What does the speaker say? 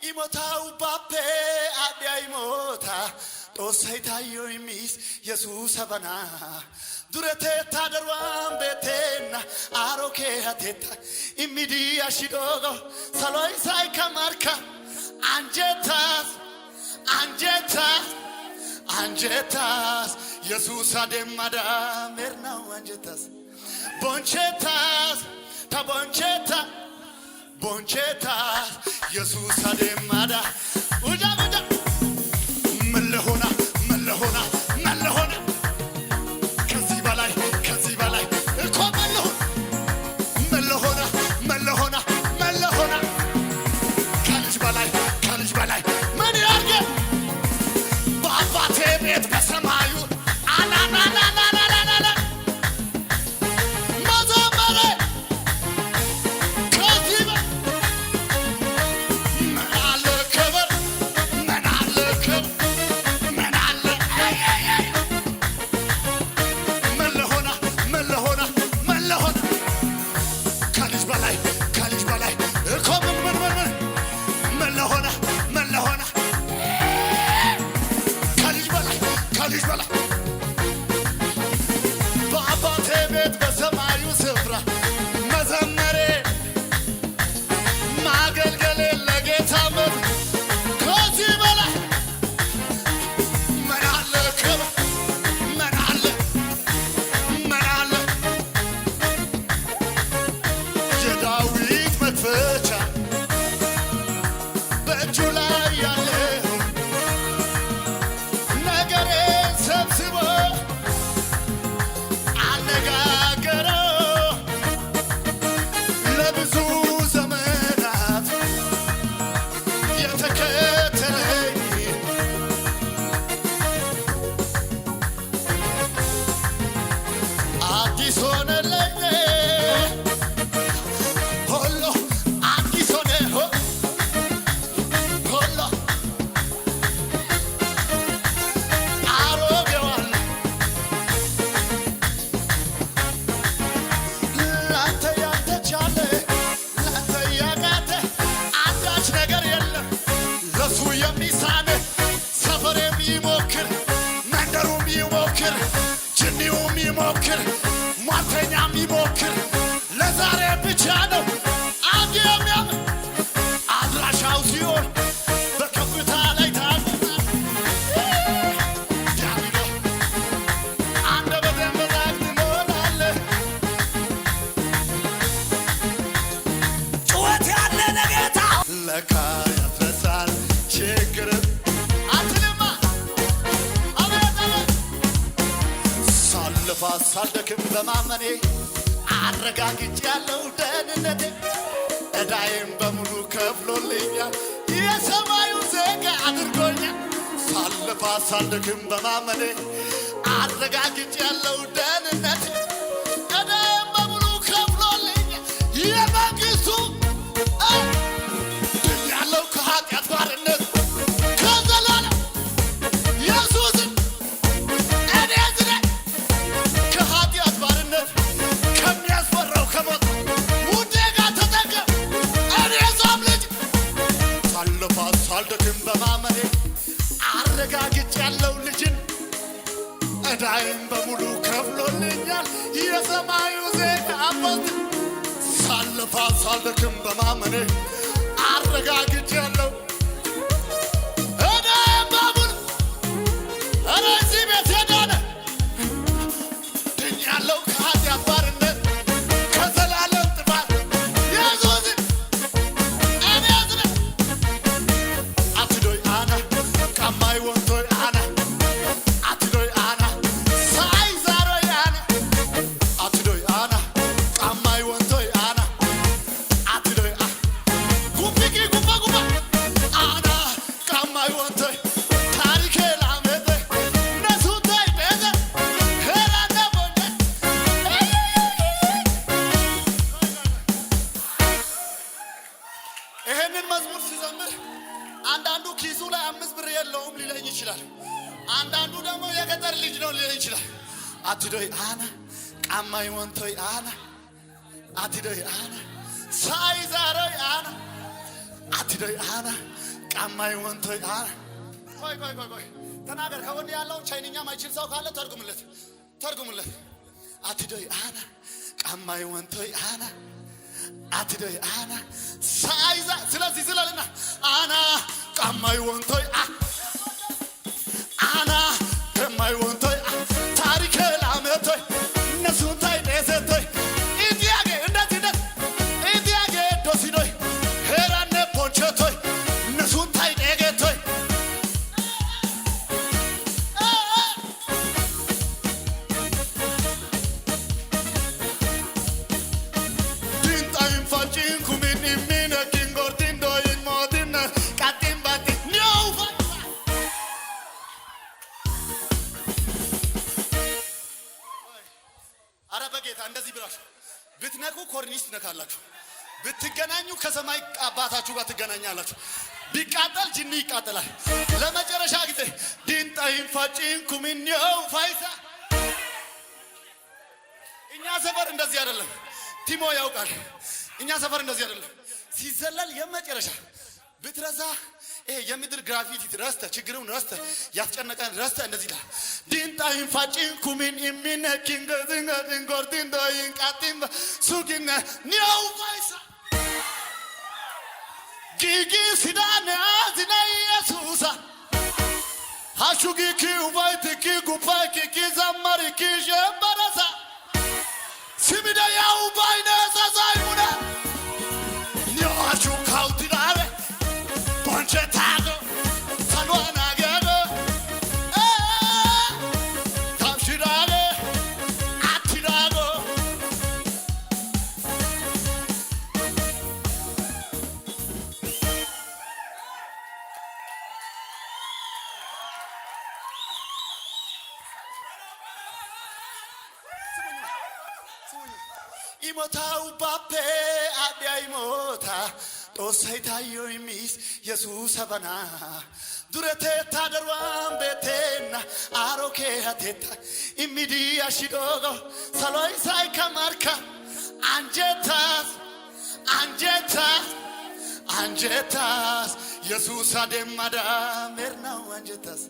ኢሞታው ባፔ አዲያይ ሞታ ጦሰይታዮ ሚስ ኢየሱስ አበና ዱረቴ ታደርዋን ቤቴና አሮኬ አቴታ ኢሚዲ አሽዶጎ ሰሎይ ሳይ ከማርካ አንጀታስ አንጀታስ አንጀታስ ኢየሱስ አደማዳ ሜርናው አንጀታስ ቦንቼታስ ታቦንቼታ ቦንቼታስ ኢየሱስ አደማዳ ውዳ ውዳ መለሆና መለሆና መለሆና ከዚህ በላይ እኮ መለሆና መለሆና መለሆና ከልጅ በላይ ምን ያርገ በአባቴ ቤት በሰማዩ አናናናናናናና መዘመረ ከዚህ ምናለ ክብር ምናለ ክብር ምናለ መለሆና መለሆና መለሆና ከልጅ በላይ እኮ ምን መለሆና መለሆና ከልጅ በላይ በአባቴ ቤት በሰማዩ ስፍራ መዘመሬ ማገልገሌ ለጌታ መብ ከዚህ በላይ ምን አለ ክብር ምን አለ የዳዊት መክፈቻ በእጁ ላይ ያለው ነገሬን ሰብስቦ አነጋገረው ለብዙ ዘመናት የተከተለኝ አዲስ ሆነልኝ ሁሉ አዲስ ሆነ ሁሉ አሮጌዋል ላንተ ያልተቻለ ላንተ ያቃተ አንዳች ነገር የለም ለሱ የሚሳነ ሰፈር የሚሞክር መንደሩ የሚሞክር ጅኒው የሚሞክር ሟርተኛ የሚሞክር ለዛሬ ብቻ ነው አንድ የሚያምን አድራሻው ሲሆን በከፍታ ላይ ታቆማል ዳዊት አንደበቴን በዛፍ ትሞላለህ ጩኸት ያለ ለጌታ ለካ ያስረሳል ችግር አትልማ አቤት ሳልፋ ሳልደክም በማመኔ አረጋግጬ ያለው ደህንነቴ ዕዳዬም በሙሉ ከፍሎልኛል የሰማዩ ዜጋ አድርጎኛል ሳልፋ ሳልደክም በማመኔ አረጋግጬ ያለው ደህንነቴ ዕዳዬም በሙሉ ከፍሎልኛል የመንግሥቱ ድል ያለው ከኃጢአት ባርነት ከዘላለም ኢየሱስን እኔ ዝነኝ ከኃጢአት ባርነት ከሚያስፈራው ከሞት ውዴ ጋር ተጠቀም እኔ ዛም ልጅ ሳልፋ ሳልደክም በማመኔ አረጋግጬ ያለው ልጅን ዕዳዬን በሙሉ ከፍሎልኛል የሰማዩ ዜጋ አባት ሳልፋ ሳልደክም በማመኔ አረጋግጬ ያለው ዕዳዬን በሙሉ ኧረ እዚህ ቤት ሄዳነ ድኛለሁ ከኃጢአት ባርነት ከዘላለም ጥፋት ኢየሱስን እኔ ዝነኝ አትዶይ አና ቃማይ ወንቶይ አና አትዶይ አና ሳይዛሮይ አና አትዶይ አና ቃማይ ወንቶይ አና አትዶይ ጉቢጊ ጉባ አና ቃማይ ወንቶይ ታሪኬ ላመጠ ነሱታይ ቤዘ ሄራነ ቦንደ ይሄንን መዝሙር ሲዘምር አንዳንዱ ኪሱ ላይ 5 ብር የለውም ሊለኝ ይችላል አንዳንዱ ደግሞ የገጠር ልጅ ነው ሊለኝ ይችላል አትዶይ አና ቃማይ ወንቶይ አና አትዶይ አና ሳይዛሮይ አና አትዶይ አና ቃማይ ወንቶይ አና ቆይ ተናገር። ከወንድ ያለው ቻይንኛ ማይችል ሰው ካለ ተርጉምለት። አትዶይ አና ቃማይ ወንቶይ አና አትዶይ አና ሳይዛ ስለዚህ ስለልና አና ቃማይ ወንቶይ አና ቃማይ ወንቶይ ታሪክ ላመቶይ ነሱን ታይ ደሰቶይ ኢዲያጌ እንደዚህ ኢዲያጌ ዶሲዶይ ሄራነ ፖንቸቶይ ነሱን ታይ ደገቶይ ዲንጣይን ፋጭን ኩሚን ሚነ ኪንጎርቲን ዶይን ሞቲን ቃቲን ባቲ ኒው አረ በጌታ እንደዚህ ብላችሁ ብትነቁ ኮርኒስ ትነካላችሁ። ብትገናኙ ከሰማይ አባታችሁ ጋር ትገናኛላችሁ። ቢቃጠል ጅኒ ይቃጠላል። ለመጨረሻ ጊዜ ዲንጣይን ፋጭን ኩሚኒው ፋይሳ እኛ ሰፈር እንደዚህ አይደለም። ቲሞ ያውቃል። እኛ ሰፈር እንደዚህ አይደለም። ሲዘለል የመጨረሻ ብትረሳ የምድር ግራፊቲ ረስተ ችግሩን ረስተ ያስጨነቀን ረስተ እንደዚህ ይላል። ዲንጣይን ፋጭን ኩሚን ኢሚነ ኪንጎርቲን ጎርቲን ዶይን ቃቲን ሱጊነ ኒው ፋይሳ ጊጊ ሲዳነ አዝነ ኢየሱሳ ሃሹጊ ኪውባይት ኪጉባይ ኪዘመሪ ኪጀበረሳ ሲሚዳ ያው ባይነ ሳዛይሙና ኒዋቹ ካውቲራረ ፖንቸታጎ ሳሏና ገዶ ታምሽራረ አትራጎ ኢሞታው ባፔ አዲያ ኢሞታ ጦሳይ ታዮ ሚስ ኢየሱስ አበና ዱረቴ ታደርዋን ቤቴና አሮኬ አቴታ ኢሚዲ አሽዶጎ ሳሎይ ሳይ ከማርካ አንጀታስ ኢየሱስ አደማዳ ሜርናው አንጀታስ